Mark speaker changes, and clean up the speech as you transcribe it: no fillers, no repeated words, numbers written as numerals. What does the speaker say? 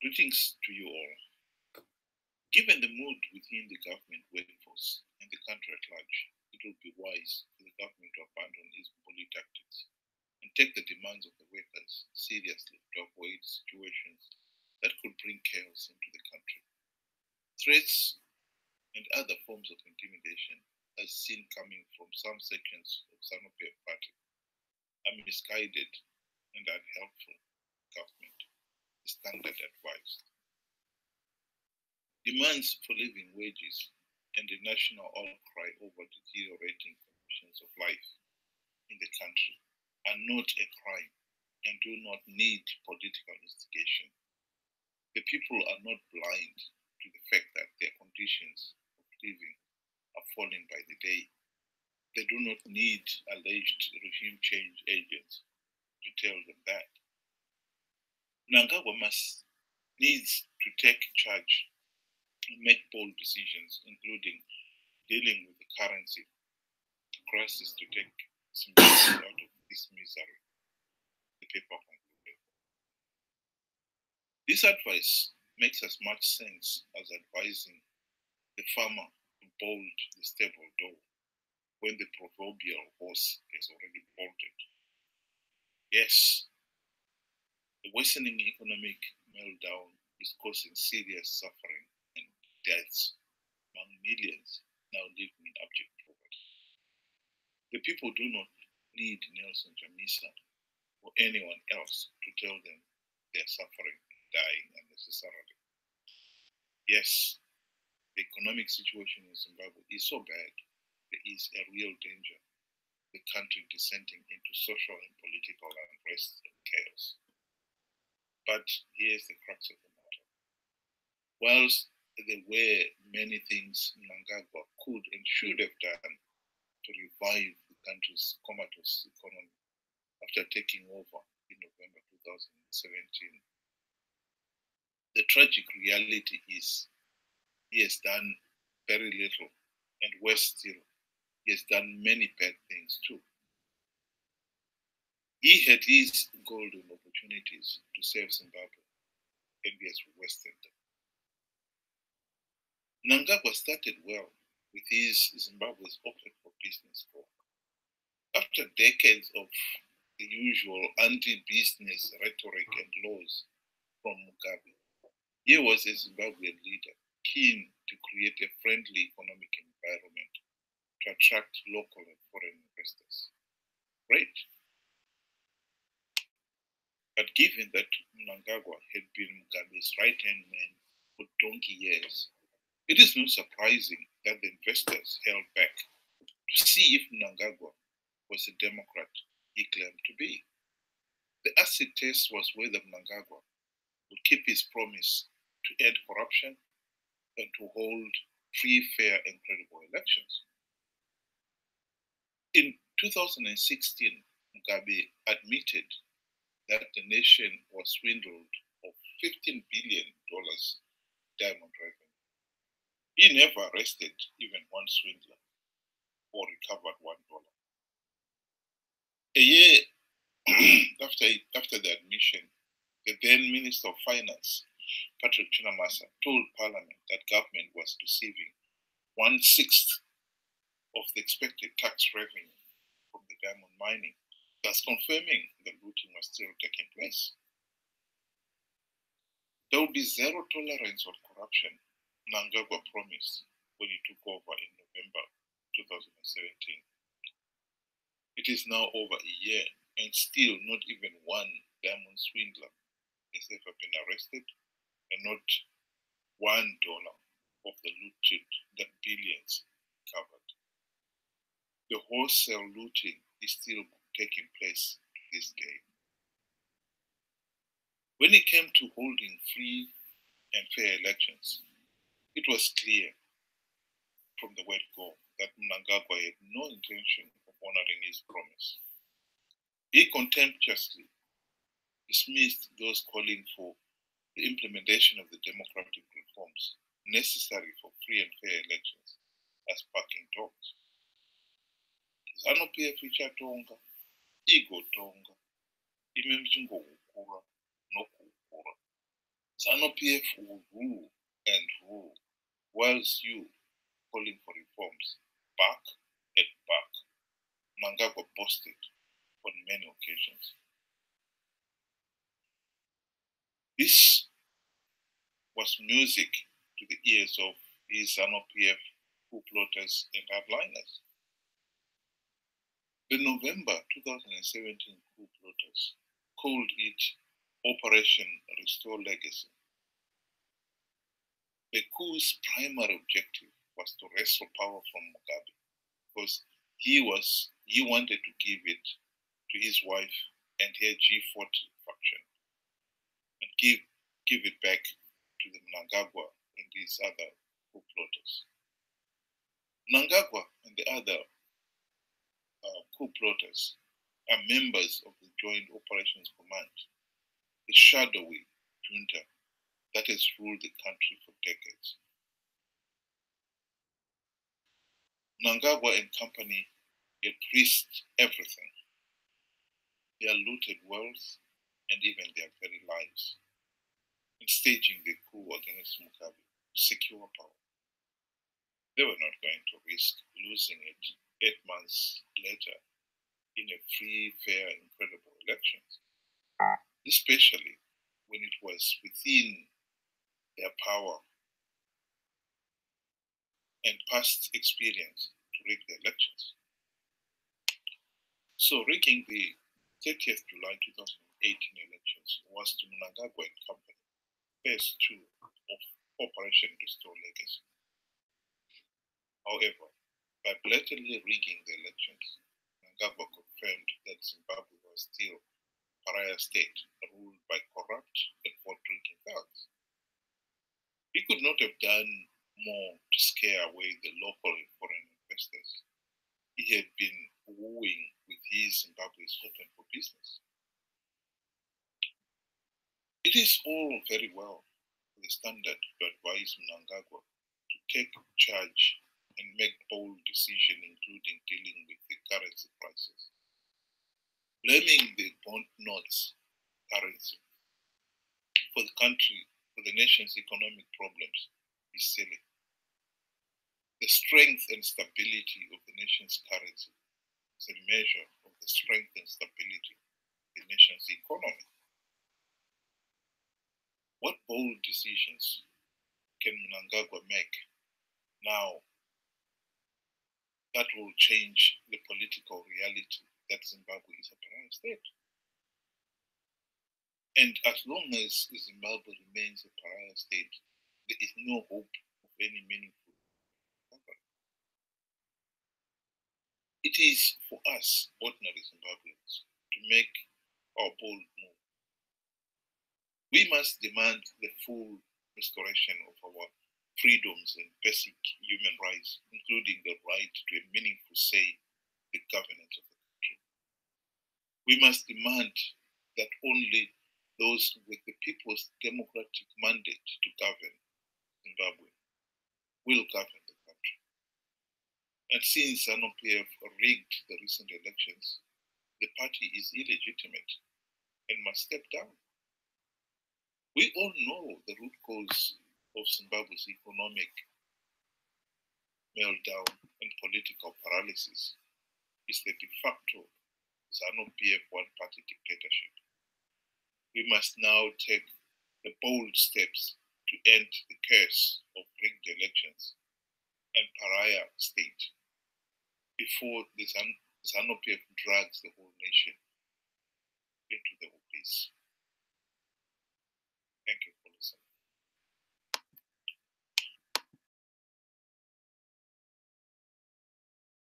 Speaker 1: Greetings to you all. Given the mood within the government workforce and the country at large, it would be wise for the government to abandon its bully tactics and take the demands of the workers seriously to avoid situations that could bring chaos into the country. Threats and other forms of intimidation, as seen coming from some sections of Sanopia Party, are misguided and unhelpful government, is standard advice. Demands for living wages and the national outcry over deteriorating conditions of life in the country are not a crime and do not need political instigation. The people are not blind to the fact that their conditions of living are falling by the day. They do not need alleged regime change agents to tell them that. Mnangagwa needs to take charge and make bold decisions, including dealing with the currency crisis to take some out of this misery. The paper concluded. This advice makes as much sense as advising the farmer to bolt the stable door when the proverbial horse is already bolted. Yes, the worsening economic meltdown is causing serious suffering and deaths among millions now living in abject poverty. The people do not need Nelson Chamisa or anyone else to tell them they are suffering and dying unnecessarily. Yes, the economic situation in Zimbabwe is so bad, there is a real danger, the country descending into social and political unrest and chaos. But here's the crux of the matter. Whilst there were many things Mnangagwa could and should have done to revive the country's comatose economy after taking over in November 2017, the tragic reality is he has done very little, and worse still, he has done many bad things too. He had his golden opportunities to save Zimbabwe, and he has wasted them. Mnangagwa started well with his Zimbabwe's Open for Business Corps. After decades of the usual anti-business rhetoric and laws from Mugabe, he was a Zimbabwean leader keen to create a friendly economic environment to attract local and foreign investors. Great. But given that Mnangagwa had been Mugabe's right-hand man for donkey years, it is not surprising that the investors held back to see if Mnangagwa was the Democrat he claimed to be. The acid test was whether Mnangagwa would keep his promise to end corruption and to hold free, fair, and credible elections. In 2016, Mugabe admitted that the nation was swindled of $15 billion diamond revenue. He never arrested even one swindler or recovered $1. A year after the admission, the then Minister of Finance, Patrick Chinamasa, told Parliament that government was receiving 1/6 of the expected tax revenue from the diamond mining, thus confirming the looting was still taking place. There will be zero tolerance on corruption, Mnangagwa promised when he took over in November 2017. It is now over a year, and still not even one diamond swindler has ever been arrested, and not $1 of the looted that billions covered. The wholesale looting is still taking place to this day. When it came to holding free and fair elections, it was clear from the word go that Mnangagwa had no intention of honoring his promise. He contemptuously dismissed those calling for the implementation of the democratic reforms necessary for free and fair elections as barking dogs. ZANU-PF ichatonga, igotonga, ime mchingohukura nokuhukura. ZANU-PF will rule and rule, whilst you calling for reforms back and back. Mnangagwa boasted on many occasions. This was music to the ears of his ZANU-PF coup plotters and hardliners. The November 2017 coup plotters called it Operation Restore Legacy. The coup's primary objective was to wrestle power from Mugabe because he wanted to give it to his wife and her G40 faction and give it back to the Mnangagwa and these other coup plotters. Mnangagwa and the other coup plotters are members of the Joint Operations Command, the shadowy junta that has ruled the country for decades. Mnangagwa and company have risked everything, their looted wealth and even their very lives, in staging the coup against Mugabe to secure power. They were not going to risk losing it 8 months later in a free, fair, incredible elections, especially when it was within their power and past experience to rig the elections. So rigging the 30th July 2018 elections was to Mnangagwa and company phase 2 of Operation Restore Legacy. However, by blatantly rigging the elections, Mnangagwa confirmed that Zimbabwe was still a pariah state ruled by corrupt and vote-rigging thugs. He could not have done more to scare away the local and foreign investors he had been wooing with his Zimbabwe's open for business. It is all very well for the Standard to advise Mnangagwa to take charge and make bold decisions, including dealing with the currency crisis. Blaming the bond notes currency for the nation's economic problems is silly. The strength and stability of the nation's currency is a measure of the strength and stability of the nation's economy. What bold decisions can Mnangagwa make now that will change the political reality that Zimbabwe is a pariah state? And as long as Zimbabwe remains a pariah state, there is no hope of any meaningful recovery. It is for us, ordinary Zimbabweans, to make our bold move. We must demand the full restoration of our freedoms and basic human rights, including the right to a meaningful say in the governance of the country. We must demand that only those with the people's democratic mandate to govern Zimbabwe will govern the country. And since ZANU-PF rigged the recent elections, the party is illegitimate and must step down. We all know the root cause of Zimbabwe's economic meltdown and political paralysis is the de facto ZANU-PF one-party dictatorship. We must now take the bold steps to end the curse of rigged elections and pariah state before the ZANU-PF drags the whole nation into the abyss. Thank you for listening.